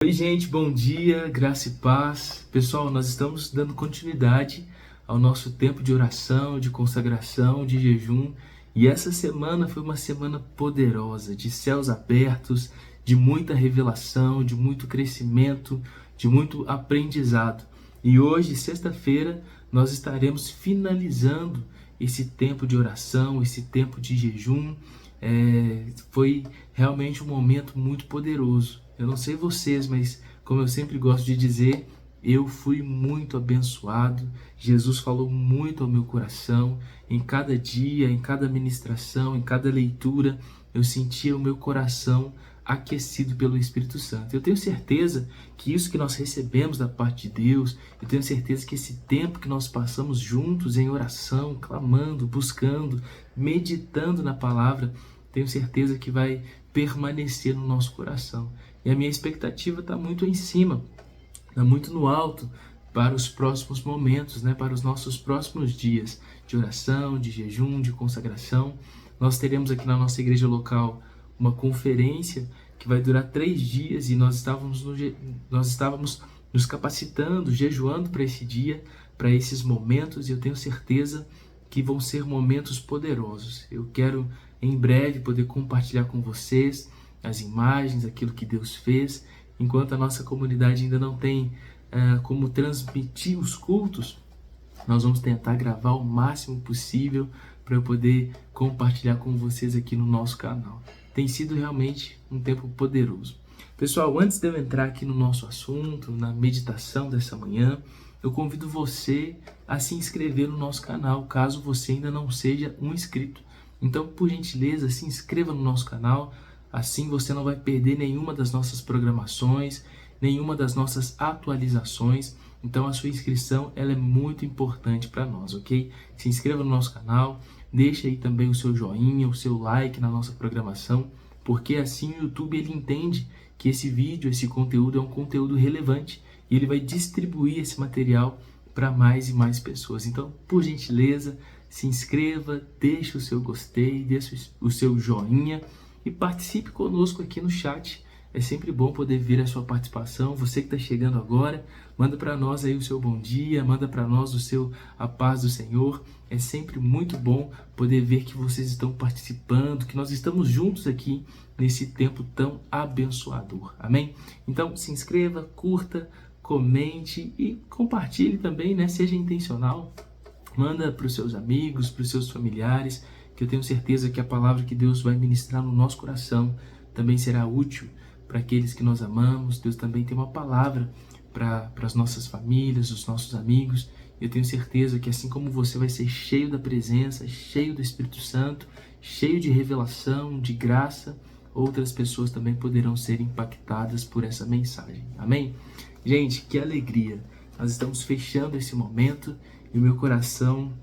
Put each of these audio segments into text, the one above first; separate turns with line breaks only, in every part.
Oi, gente, bom dia, graça e paz. Pessoal, nós estamos dando continuidade ao nosso tempo de oração, de consagração, de jejum. E essa semana foi uma semana poderosa, de céus abertos, de muita revelação, de muito crescimento, de muito aprendizado. E hoje, sexta-feira, nós estaremos finalizando esse tempo de oração, esse tempo de jejum. Foi realmente um momento muito poderoso. Eu não sei vocês, mas como eu sempre gosto de dizer, eu fui muito abençoado. Jesus falou muito ao meu coração. Em cada dia, em cada ministração, em cada leitura, eu sentia o meu coração aquecido pelo Espírito Santo. Eu tenho certeza que isso que nós recebemos da parte de Deus, eu tenho certeza que esse tempo que nós passamos juntos em oração, clamando, buscando, meditando na palavra, tenho certeza que vai permanecer no nosso coração. E a minha expectativa está muito em cima, está muito no alto para os próximos momentos, para os nossos próximos dias de oração, de jejum, de consagração. Nós teremos aqui na nossa igreja local uma conferência que vai durar 3 dias e nós estávamos nos capacitando, jejuando para esse dia, para esses momentos, e eu tenho certeza que vão ser momentos poderosos. Eu quero em breve poder compartilhar com vocês as imagens, aquilo que Deus fez. Enquanto a nossa comunidade ainda não tem como transmitir os cultos, nós vamos tentar gravar o máximo possível para eu poder compartilhar com vocês aqui no nosso canal. Tem sido realmente um tempo poderoso. Pessoal, antes de eu entrar aqui no nosso assunto, na meditação dessa manhã, eu convido você a se inscrever no nosso canal, caso você ainda não seja um inscrito. Então, por gentileza, se inscreva no nosso canal, assim você não vai perder nenhuma das nossas programações, nenhuma das nossas atualizações. Então, a sua inscrição ela é muito importante para nós, ok? Se inscreva no nosso canal, deixe aí também o seu joinha, o seu like na nossa programação, porque assim o YouTube ele entende que esse vídeo, esse conteúdo é um conteúdo relevante e ele vai distribuir esse material para mais e mais pessoas. Então, por gentileza, se inscreva, deixe o seu gostei, deixe o seu joinha e participe conosco aqui no chat. É sempre bom poder ver a sua participação. Você que está chegando agora, manda para nós aí o seu bom dia, manda para nós a paz do Senhor. É sempre muito bom poder ver que vocês estão participando, que nós estamos juntos aqui nesse tempo tão abençoador. Amém? Então se inscreva, curta, comente e compartilhe também, Seja intencional. Manda para os seus amigos, para os seus familiares, que eu tenho certeza que a palavra que Deus vai ministrar no nosso coração também será útil para aqueles que nós amamos. Deus também tem uma palavra para as nossas famílias, os nossos amigos. Eu tenho certeza que assim como você vai ser cheio da presença, cheio do Espírito Santo, cheio de revelação, de graça, outras pessoas também poderão ser impactadas por essa mensagem. Amém? Gente, que alegria! Nós estamos fechando esse momento e o meu coração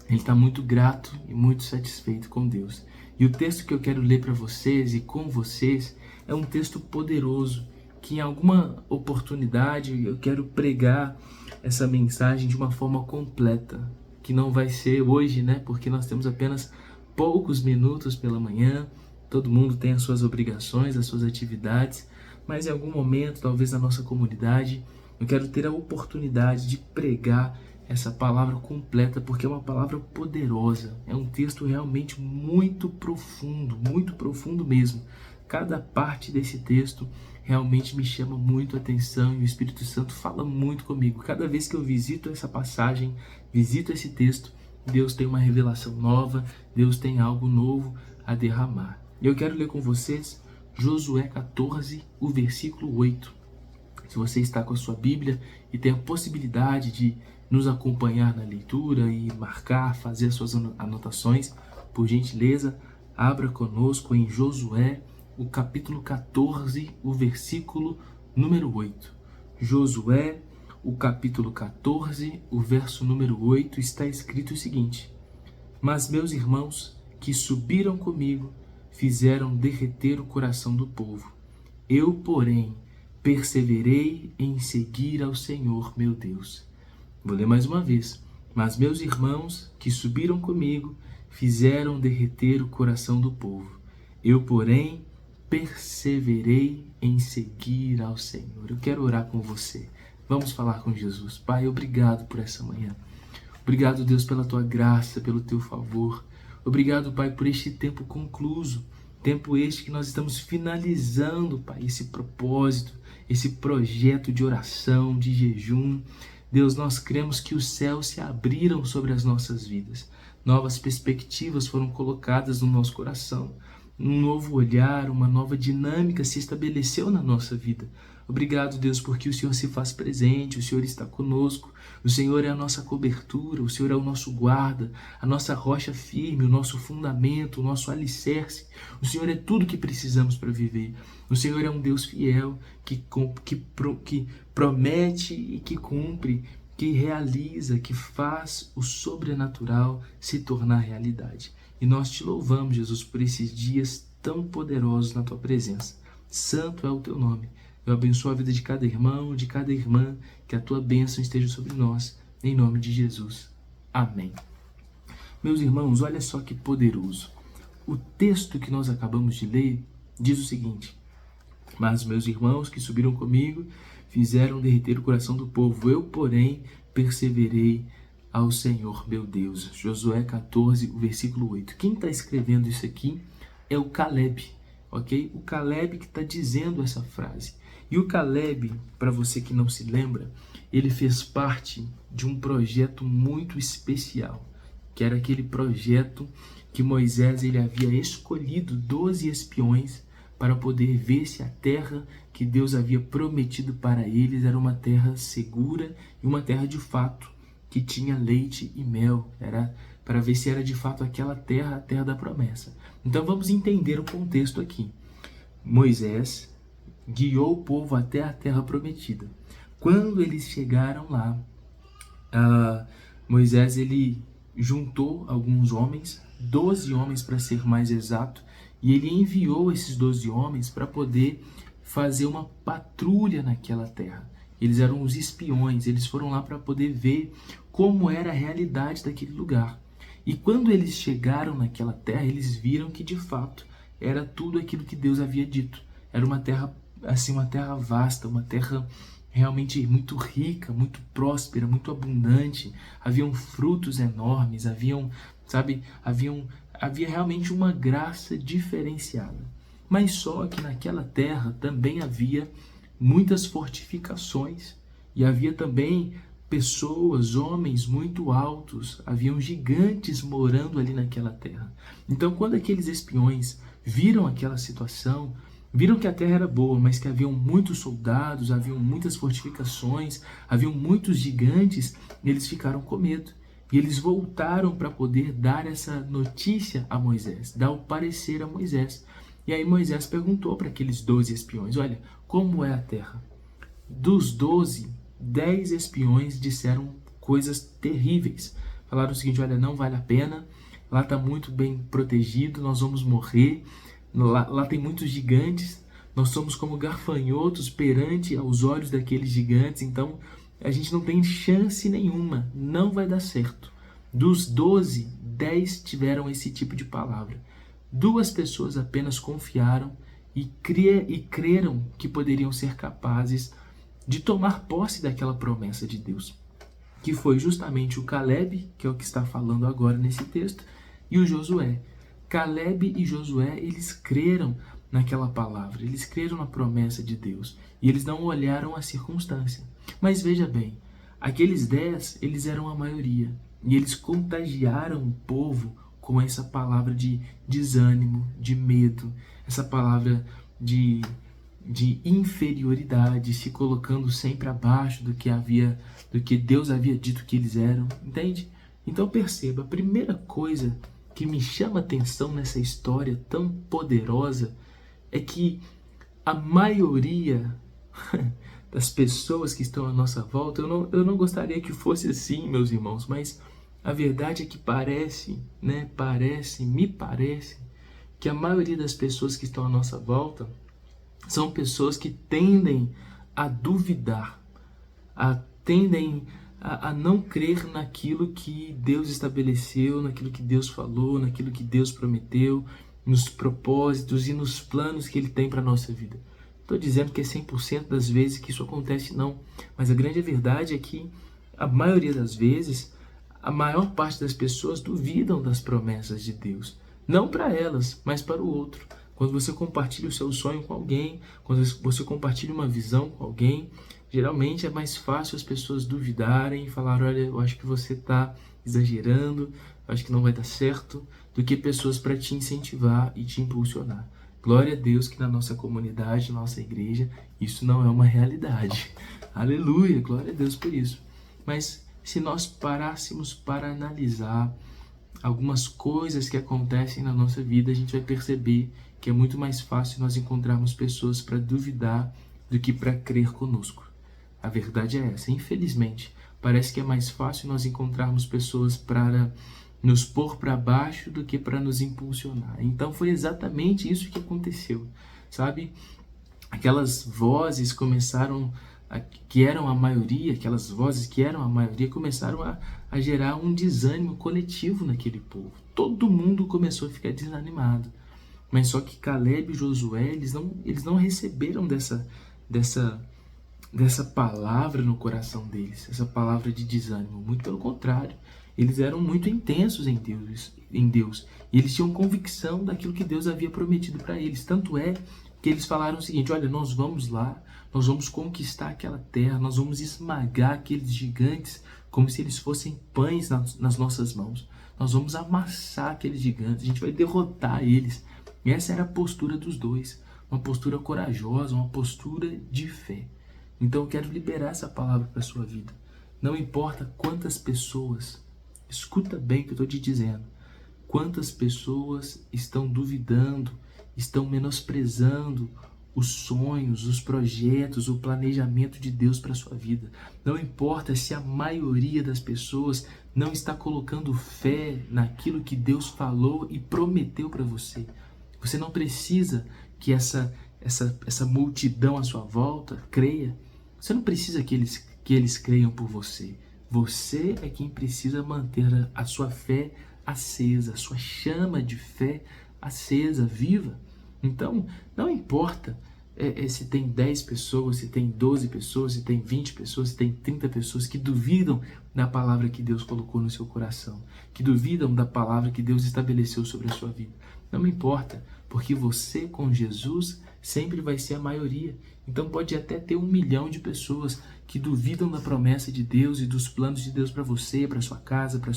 ele está muito grato e muito satisfeito com Deus. E o texto que eu quero ler para vocês e com vocês é um texto poderoso, que em alguma oportunidade eu quero pregar essa mensagem de uma forma completa, que não vai ser hoje, porque nós temos apenas poucos minutos pela manhã, todo mundo tem as suas obrigações, as suas atividades, mas em algum momento, talvez na nossa comunidade, eu quero ter a oportunidade de pregar essa palavra completa, porque é uma palavra poderosa, é um texto realmente muito profundo mesmo. Cada parte desse texto realmente me chama muito a atenção e o Espírito Santo fala muito comigo. Cada vez que eu visito essa passagem, visito esse texto, Deus tem uma revelação nova, Deus tem algo novo a derramar. E eu quero ler com vocês Josué 14, o versículo 8. Se você está com a sua Bíblia e tem a possibilidade de nos acompanhar na leitura e marcar, fazer as suas anotações, por gentileza, abra conosco em Josué, o capítulo 14, o versículo número 8. Josué, o capítulo 14, o verso número 8, está escrito o seguinte: Mas meus irmãos que subiram comigo fizeram derreter o coração do povo. Eu, porém, perseverei em seguir ao Senhor meu Deus. Vou ler mais uma vez. Mas meus irmãos que subiram comigo fizeram derreter o coração do povo. Eu, porém, perseverei em seguir ao Senhor. Eu quero orar com você. Vamos falar com Jesus. Pai, obrigado por essa manhã. Obrigado, Deus, pela tua graça, pelo teu favor. Obrigado, Pai, por este tempo concluso. Tempo este que nós estamos finalizando, Pai, esse propósito, esse projeto de oração, de jejum. Deus, nós cremos que os céus se abriram sobre as nossas vidas. Novas perspectivas foram colocadas no nosso coração. Um novo olhar, uma nova dinâmica se estabeleceu na nossa vida. Obrigado, Deus, porque o Senhor se faz presente, o Senhor está conosco, o Senhor é a nossa cobertura, o Senhor é o nosso guarda, a nossa rocha firme, o nosso fundamento, o nosso alicerce. O Senhor é tudo que precisamos para viver. O Senhor é um Deus fiel, que promete e que cumpre, que realiza, que faz o sobrenatural se tornar realidade. E nós te louvamos, Jesus, por esses dias tão poderosos na tua presença. Santo é o teu nome. Eu abençoo a vida de cada irmão, de cada irmã, que a tua bênção esteja sobre nós, em nome de Jesus. Amém. Meus irmãos, olha só que poderoso. O texto que nós acabamos de ler diz o seguinte: mas meus irmãos que subiram comigo fizeram derreter o coração do povo. Eu, porém, perseverei ao Senhor meu Deus. Josué 14, o versículo 8. Quem está escrevendo isso aqui é o Caleb, ok? O Caleb que está dizendo essa frase. E o Caleb, para você que não se lembra, ele fez parte de um projeto muito especial, que era aquele projeto que Moisés ele havia escolhido 12 espiões para poder ver se a terra que Deus havia prometido para eles era uma terra segura e uma terra de fato, que tinha leite e mel. Era para ver se era de fato aquela terra, a terra da promessa. Então vamos entender o contexto aqui. Moisés guiou o povo até a terra prometida. Quando eles chegaram lá, Moisés ele juntou alguns homens, 12 homens para ser mais exato, e ele enviou esses 12 homens para poder fazer uma patrulha naquela terra. Eles eram os espiões, eles foram lá para poder ver como era a realidade daquele lugar. E quando eles chegaram naquela terra, eles viram que de fato era tudo aquilo que Deus havia dito. Era uma terra assim, uma terra vasta, uma terra realmente muito rica, muito próspera, muito abundante. Haviam frutos enormes, havia realmente uma graça diferenciada. Mas só que naquela terra também havia muitas fortificações e havia também pessoas, homens muito altos, haviam gigantes morando ali naquela terra. Então, quando aqueles espiões viram aquela situação, viram que a terra era boa, mas que haviam muitos soldados, haviam muitas fortificações, haviam muitos gigantes, eles ficaram com medo. E eles voltaram para poder dar essa notícia a Moisés, dar o parecer a Moisés. E aí Moisés perguntou para aqueles 12 espiões: olha, como é a terra? Dos 12, 10 espiões disseram coisas terríveis. Falaram o seguinte: olha, não vale a pena, lá está muito bem protegido, nós vamos morrer, lá tem muitos gigantes, nós somos como gafanhotos perante aos olhos daqueles gigantes, então a gente não tem chance nenhuma, não vai dar certo. Dos 12, 10 tiveram esse tipo de palavra. 2 pessoas apenas confiaram e creram que poderiam ser capazes de tomar posse daquela promessa de Deus, que foi justamente o Caleb, que é o que está falando agora nesse texto, e o Josué. Caleb e Josué, eles creram naquela palavra, eles creram na promessa de Deus, e eles não olharam a circunstância. Mas veja bem, aqueles 10, eles eram a maioria, e eles contagiaram o povo com essa palavra de desânimo, de medo, essa palavra de inferioridade, se colocando sempre abaixo do que Deus havia dito que eles eram, entende? Então perceba, a primeira coisa que me chama a atenção nessa história tão poderosa é que a maioria das pessoas que estão à nossa volta, eu não gostaria que fosse assim, meus irmãos, mas a verdade é que me parece que a maioria das pessoas que estão à nossa volta são pessoas que tendem a duvidar, tendem a não crer naquilo que Deus estabeleceu, naquilo que Deus falou, naquilo que Deus prometeu. nos propósitos e nos planos que Ele tem para a nossa vida. Estou dizendo que é 100% das vezes que isso acontece, não. Mas a grande verdade é que a maioria das vezes, a maior parte das pessoas duvidam das promessas de Deus. Não para elas, mas para o outro. Quando você compartilha o seu sonho com alguém, quando você compartilha uma visão com alguém, geralmente é mais fácil as pessoas duvidarem e falar, olha, eu acho que você está exagerando, eu acho que não vai dar certo, do que pessoas para te incentivar e te impulsionar. Glória a Deus que na nossa comunidade, na nossa igreja, isso não é uma realidade. Aleluia, glória a Deus por isso. Mas se nós parássemos para analisar algumas coisas que acontecem na nossa vida, a gente vai perceber que é muito mais fácil nós encontrarmos pessoas para duvidar do que para crer conosco. A verdade é essa. Infelizmente, parece que é mais fácil nós encontrarmos pessoas para nos pôr para baixo do que para nos impulsionar. Então foi exatamente isso que aconteceu, sabe? Aquelas vozes começaram que eram a maioria, aquelas vozes que eram a maioria, começaram a gerar um desânimo coletivo naquele povo. Todo mundo começou a ficar desanimado. Mas só que Caleb e Josué, eles não receberam dessa palavra no coração deles, essa palavra de desânimo. Muito pelo contrário, eles eram muito intensos em Deus. E eles tinham convicção daquilo que Deus havia prometido para eles. Tanto é que eles falaram o seguinte, olha, nós vamos lá, nós vamos conquistar aquela terra, nós vamos esmagar aqueles gigantes como se eles fossem pães nas nossas mãos. Nós vamos amassar aqueles gigantes, a gente vai derrotar eles. E essa era a postura dos dois, uma postura corajosa, uma postura de fé. Então eu quero liberar essa palavra para a sua vida. Não importa quantas pessoas, escuta bem o que eu estou te dizendo, quantas pessoas estão duvidando, estão menosprezando os sonhos, os projetos, o planejamento de Deus para a sua vida. Não importa se a maioria das pessoas não está colocando fé naquilo que Deus falou e prometeu para você. Você não precisa que essa multidão à sua volta creia. Você não precisa que eles creiam por você. Você é quem precisa manter a sua fé acesa, a sua chama de fé acesa, viva. Então, não importa se tem 10 pessoas, se tem 12 pessoas, se tem 20 pessoas, se tem 30 pessoas que duvidam da palavra que Deus colocou no seu coração, que duvidam da palavra que Deus estabeleceu sobre a sua vida. Não me importa, porque você com Jesus sempre vai ser a maioria. Então pode até ter 1 milhão de pessoas que duvidam da promessa de Deus e dos planos de Deus para você, para sua casa, para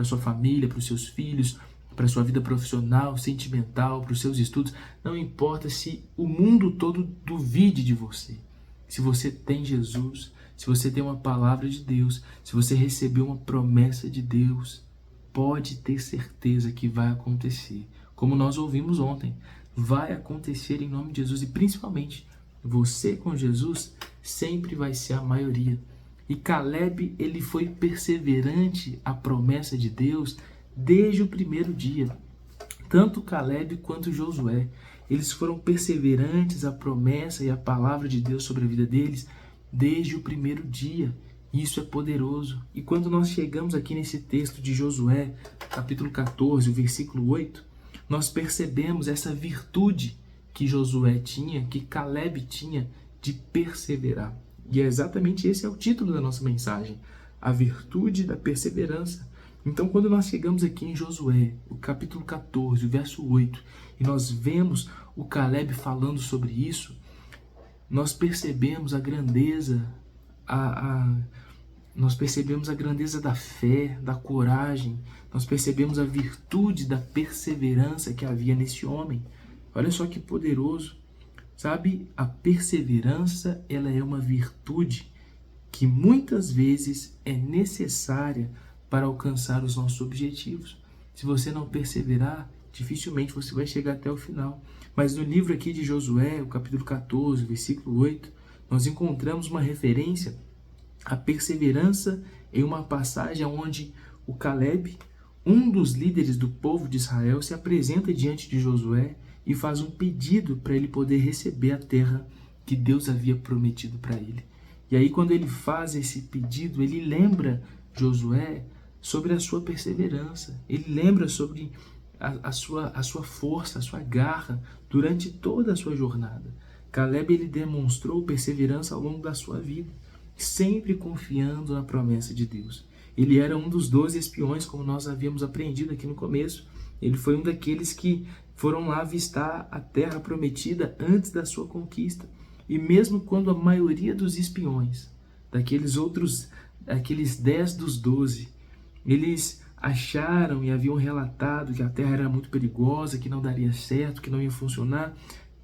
sua família, para os seus filhos, para a sua vida profissional, sentimental, para os seus estudos. Não importa se o mundo todo duvide de você. Se você tem Jesus, se você tem uma palavra de Deus, se você recebeu uma promessa de Deus, pode ter certeza que vai acontecer. Como nós ouvimos ontem, vai acontecer em nome de Jesus. E principalmente, você com Jesus sempre vai ser a maioria. E Caleb, ele foi perseverante à promessa de Deus desde o primeiro dia. Tanto Caleb quanto Josué, eles foram perseverantes à promessa e à palavra de Deus sobre a vida deles desde o primeiro dia. Isso é poderoso. E quando nós chegamos aqui nesse texto de Josué, capítulo 14, o versículo 8, nós percebemos essa virtude que Josué tinha, que Caleb tinha, de perseverar. E é exatamente esse é o título da nossa mensagem, a virtude da perseverança. Então, quando nós chegamos aqui em Josué, o capítulo 14, o verso 8, e nós vemos o Caleb falando sobre isso, nós percebemos a grandeza, nós percebemos a grandeza da fé, da coragem, nós percebemos a virtude da perseverança que havia nesse homem. Olha só que poderoso, sabe? A perseverança, ela é uma virtude que muitas vezes é necessária para alcançar os nossos objetivos. Se você não perseverar, dificilmente você vai chegar até o final. Mas no livro aqui de Josué, o capítulo 14, versículo 8, nós encontramos uma referência à perseverança em uma passagem onde o Caleb, um dos líderes do povo de Israel, se apresenta diante de Josué e faz um pedido para ele poder receber a terra que Deus havia prometido para ele. E aí, quando ele faz esse pedido, ele lembra Josué sobre a sua perseverança. Ele lembra sobre a sua força, a sua garra durante toda a sua jornada. Caleb, ele demonstrou perseverança ao longo da sua vida, sempre confiando na promessa de Deus. Ele era um dos 12 espiões, como nós havíamos aprendido aqui no começo. Ele foi um daqueles que foram lá avistar a terra prometida antes da sua conquista. E mesmo quando a maioria dos espiões, aqueles 10 dos 12, eles acharam e haviam relatado que a terra era muito perigosa, que não daria certo, que não ia funcionar,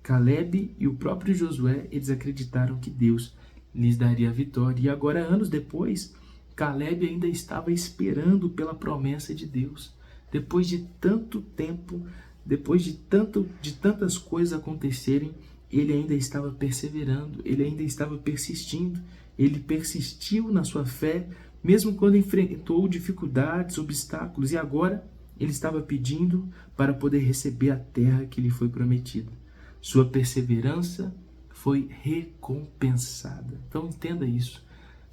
Caleb e o próprio Josué, eles acreditaram que Deus lhes daria a vitória. E agora, anos depois, Caleb ainda estava esperando pela promessa de Deus. Depois de tanto tempo, depois de tantas coisas acontecerem, ele ainda estava perseverando, ele ainda estava persistindo. Ele persistiu na sua fé, mesmo quando enfrentou dificuldades, obstáculos, e agora ele estava pedindo para poder receber a terra que lhe foi prometida. Sua perseverança foi recompensada. Então entenda isso.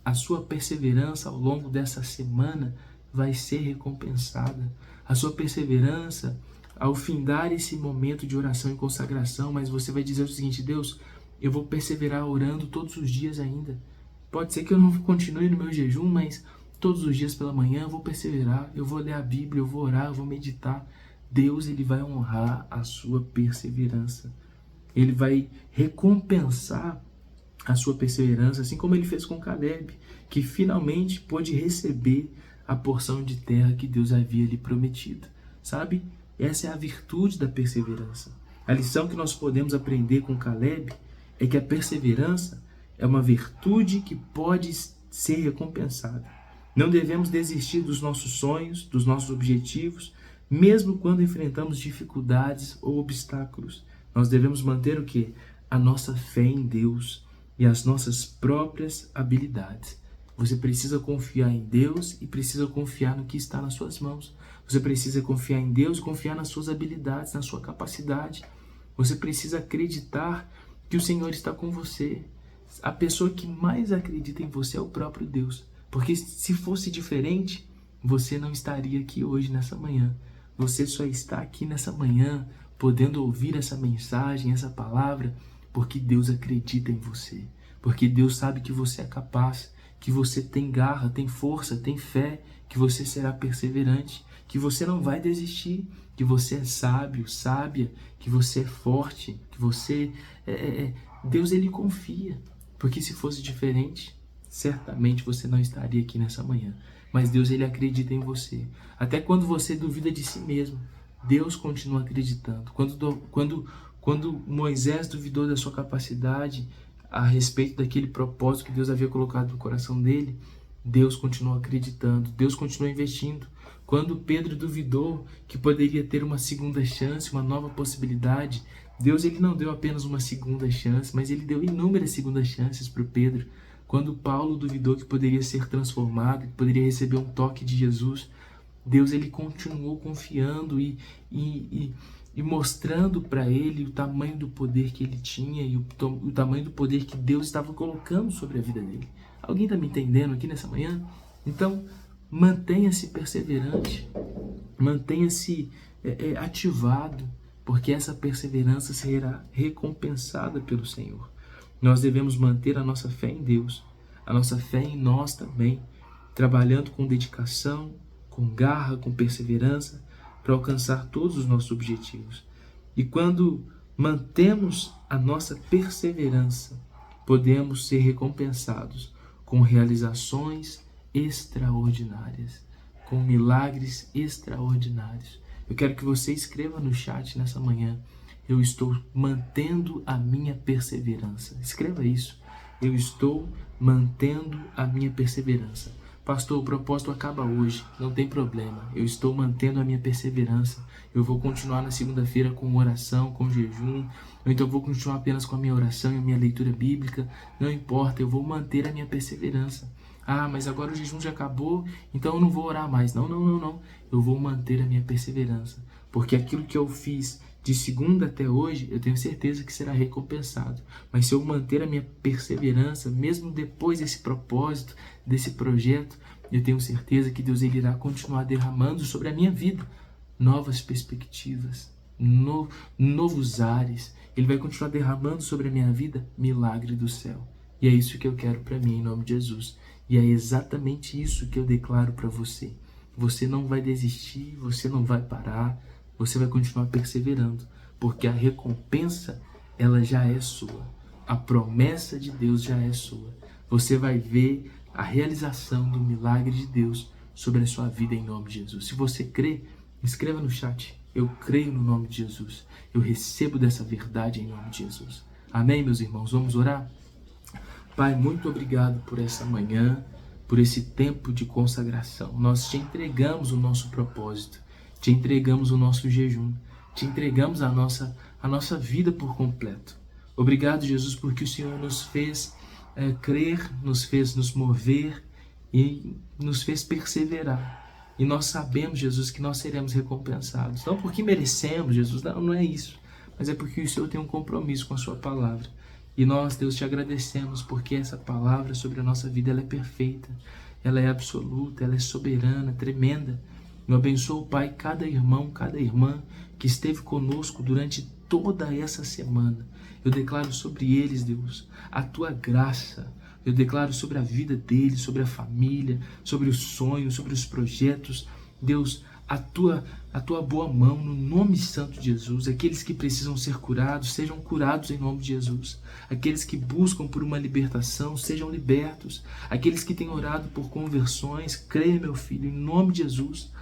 A sua perseverança ao longo dessa semana vai ser recompensada. A sua perseverança ao findar esse momento de oração e consagração, mas você vai dizer o seguinte: Deus, eu vou perseverar orando todos os dias ainda. Pode ser que eu não continue no meu jejum, mas todos os dias pela manhã eu vou perseverar, eu vou ler a Bíblia, eu vou orar, eu vou meditar. Deus, ele vai honrar a sua perseverança. Ele vai recompensar a sua perseverança, assim como ele fez com Caleb, que finalmente pôde receber a porção de terra que Deus havia lhe prometido. Sabe? Essa é a virtude da perseverança. A lição que nós podemos aprender com Caleb é que a perseverança é uma virtude que pode ser recompensada. Não devemos desistir dos nossos sonhos, dos nossos objetivos, mesmo quando enfrentamos dificuldades ou obstáculos. Nós devemos manter o quê? A nossa fé em Deus e as nossas próprias habilidades. Você precisa confiar em Deus e precisa confiar no que está nas suas mãos. Você precisa confiar em Deus, confiar nas suas habilidades, na sua capacidade. Você precisa acreditar que o Senhor está com você. A pessoa que mais acredita em você é o próprio Deus. Porque se fosse diferente, você não estaria aqui hoje, nessa manhã. Você só está aqui nessa manhã, podendo ouvir essa mensagem, essa palavra, porque Deus acredita em você. Porque Deus sabe que você é capaz, que você tem garra, tem força, tem fé, que você será perseverante, que você não vai desistir, que você é sábio, sábia, que você é forte, que você... Deus, ele confia. Porque se fosse diferente, certamente você não estaria aqui nessa manhã. Mas Deus, ele acredita em você. Até quando você duvida de si mesmo, Deus continua acreditando. Quando Moisés duvidou da sua capacidade a respeito daquele propósito que Deus havia colocado no coração dele, Deus continuou acreditando, Deus continuou investindo. Quando Pedro duvidou que poderia ter uma segunda chance, uma nova possibilidade, Deus, ele não deu apenas uma segunda chance, mas ele deu inúmeras segundas chances para o Pedro. Quando Paulo duvidou que poderia ser transformado, que poderia receber um toque de Jesus, Deus, ele continuou confiando e mostrando para ele o tamanho do poder que ele tinha e o tamanho do poder que Deus estava colocando sobre a vida dele. Alguém está me entendendo aqui nessa manhã? Então, mantenha-se perseverante, mantenha-se ativado, porque essa perseverança será recompensada pelo Senhor. Nós devemos manter a nossa fé em Deus, a nossa fé em nós também, trabalhando com dedicação, com garra, com perseverança, para alcançar todos os nossos objetivos. E quando mantemos a nossa perseverança, podemos ser recompensados com realizações extraordinárias, com milagres extraordinários. Eu quero que você escreva no chat nessa manhã: eu estou mantendo a minha perseverança. Escreva isso. Eu estou mantendo a minha perseverança. Pastor, o propósito acaba hoje, não tem problema. Eu estou mantendo a minha perseverança. Eu vou continuar na segunda-feira com oração, com jejum. Ou então vou continuar apenas com a minha oração e a minha leitura bíblica. Não importa, eu vou manter a minha perseverança. Ah, mas agora o jejum já acabou, então eu não vou orar mais. Não. Eu vou manter a minha perseverança. Porque aquilo que eu fiz de segunda até hoje, eu tenho certeza que será recompensado. Mas se eu manter a minha perseverança, mesmo depois desse propósito, desse projeto, eu tenho certeza que Deus, ele irá continuar derramando sobre a minha vida novas perspectivas, novos ares. Ele vai continuar derramando sobre a minha vida milagre do céu. E é isso que eu quero para mim, em nome de Jesus. E é exatamente isso que eu declaro para você. Você não vai desistir, você não vai parar, você vai continuar perseverando, porque a recompensa, ela já é sua. A promessa de Deus já é sua. Você vai ver a realização do milagre de Deus sobre a sua vida, em nome de Jesus. Se você crê, escreva no chat: eu creio no nome de Jesus. Eu recebo dessa verdade em nome de Jesus. Amém, meus irmãos? Vamos orar? Pai, muito obrigado por essa manhã, por esse tempo de consagração. Nós te entregamos o nosso propósito, te entregamos o nosso jejum, te entregamos a nossa vida por completo. Obrigado, Jesus, porque o Senhor nos fez crer, nos fez nos mover e nos fez perseverar. E nós sabemos, Jesus, que nós seremos recompensados. Não porque merecemos, Jesus, não é isso. Mas é porque o Senhor tem um compromisso com a sua palavra. E nós, Deus, te agradecemos porque essa palavra sobre a nossa vida, ela é perfeita, ela é absoluta, ela é soberana, tremenda. Eu abençoo, Pai, cada irmão, cada irmã que esteve conosco durante toda essa semana. Eu declaro sobre eles, Deus, a tua graça. Eu declaro sobre a vida deles, sobre a família, sobre os sonhos, sobre os projetos. Deus, a tua boa mão, no nome santo de Jesus. Aqueles que precisam ser curados, sejam curados em nome de Jesus. Aqueles que buscam por uma libertação, sejam libertos. Aqueles que têm orado por conversões, creia, meu filho, em nome de Jesus.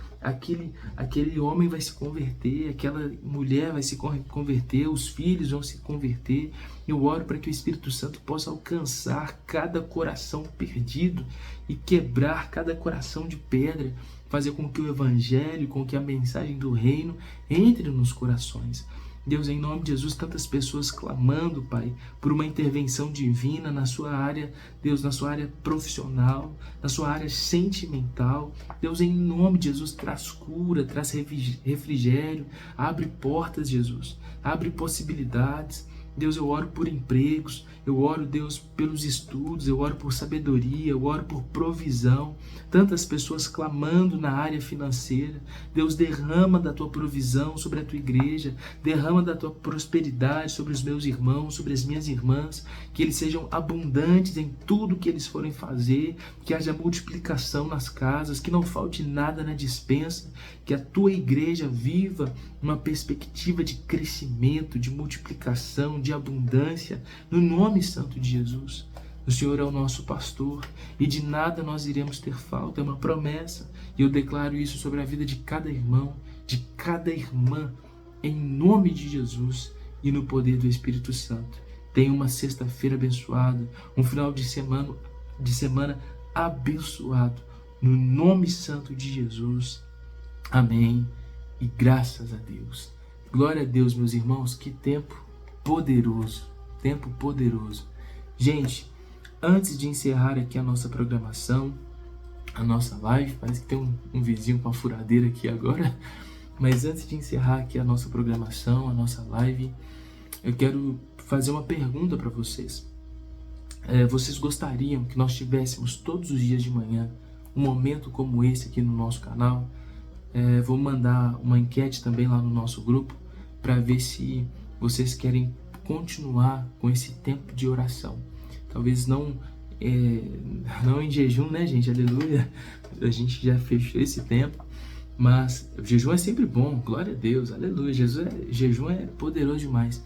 Aquele homem vai se converter, aquela mulher vai se converter, os filhos vão se converter. Eu oro para que o Espírito Santo possa alcançar cada coração perdido e quebrar cada coração de pedra, fazer com que o Evangelho, com que a mensagem do Reino entre nos corações. Deus, em nome de Jesus, tantas pessoas clamando, Pai, por uma intervenção divina na sua área, Deus, na sua área profissional, na sua área sentimental. Deus, em nome de Jesus, traz cura, traz refrigério, abre portas, Jesus, abre possibilidades. Deus, eu oro por empregos, eu oro, Deus, pelos estudos, eu oro por sabedoria, eu oro por provisão. Tantas pessoas clamando na área financeira. Deus, derrama da tua provisão sobre a tua igreja, derrama da tua prosperidade sobre os meus irmãos, sobre as minhas irmãs, que eles sejam abundantes em tudo que eles forem fazer, que haja multiplicação nas casas, que não falte nada na despensa, que a tua igreja viva uma perspectiva de crescimento, de multiplicação, de abundância, no nome santo de Jesus. O Senhor é o nosso pastor e de nada nós iremos ter falta, é uma promessa. E eu declaro isso sobre a vida de cada irmão, de cada irmã, em nome de Jesus e no poder do Espírito Santo. Tenha uma sexta-feira abençoada, um final de semana abençoado, no nome santo de Jesus. Amém e graças a Deus. Glória a Deus, meus irmãos, que tempo poderoso, tempo poderoso. Gente, antes de encerrar aqui a nossa programação, a nossa live, parece que tem um vizinho com uma furadeira aqui agora, mas antes de encerrar aqui a nossa programação, a nossa live, eu quero fazer uma pergunta para vocês. Vocês gostariam que nós tivéssemos todos os dias de manhã um momento como esse aqui no nosso canal? Vou mandar uma enquete também lá no nosso grupo para ver se vocês querem continuar com esse tempo de oração. Talvez não em jejum, né, gente? Aleluia! A gente já fechou esse tempo, mas o jejum é sempre bom, glória a Deus, aleluia! Jejum é poderoso demais.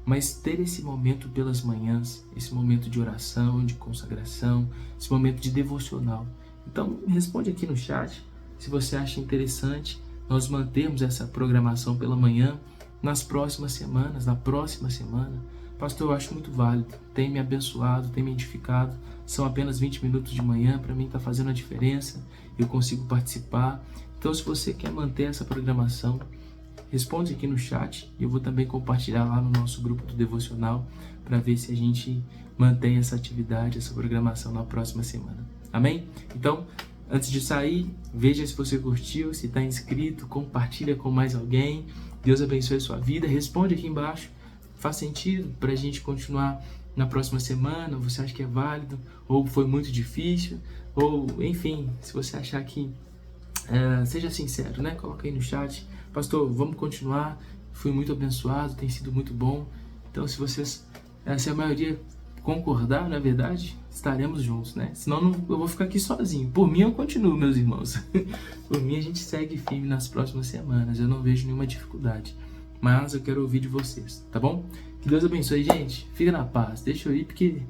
Mas ter esse momento pelas manhãs, esse momento de oração, de consagração, esse momento de devocional. Então, responde aqui no chat se você acha interessante nós mantermos essa programação pela manhã nas próximas semanas, na próxima semana. Pastor, eu acho muito válido, tem me abençoado, tem me edificado. São apenas 20 minutos de manhã, para mim está fazendo a diferença, eu consigo participar. Então, se você quer manter essa programação, responde aqui no chat e eu vou também compartilhar lá no nosso grupo do Devocional para ver se a gente mantém essa atividade, essa programação na próxima semana. Amém? Então, antes de sair, veja se você curtiu, se está inscrito, compartilha com mais alguém. Deus abençoe a sua vida. Responde aqui embaixo. Faz sentido para a gente continuar na próxima semana? Você acha que é válido? Ou foi muito difícil? Ou, enfim, se você achar que seja sincero, né? Coloca aí no chat. Pastor, vamos continuar. Fui muito abençoado, tem sido muito bom. Então, se a maioria concordar, na verdade, estaremos juntos, né? Senão eu vou ficar aqui sozinho. Por mim, eu continuo, meus irmãos. Por mim, a gente segue firme nas próximas semanas. Eu não vejo nenhuma dificuldade. Mas eu quero ouvir de vocês, tá bom? Que Deus abençoe, gente. Fica na paz. Deixa eu ir, porque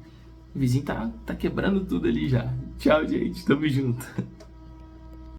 o vizinho tá quebrando tudo ali já. Tchau, gente. Tamo junto.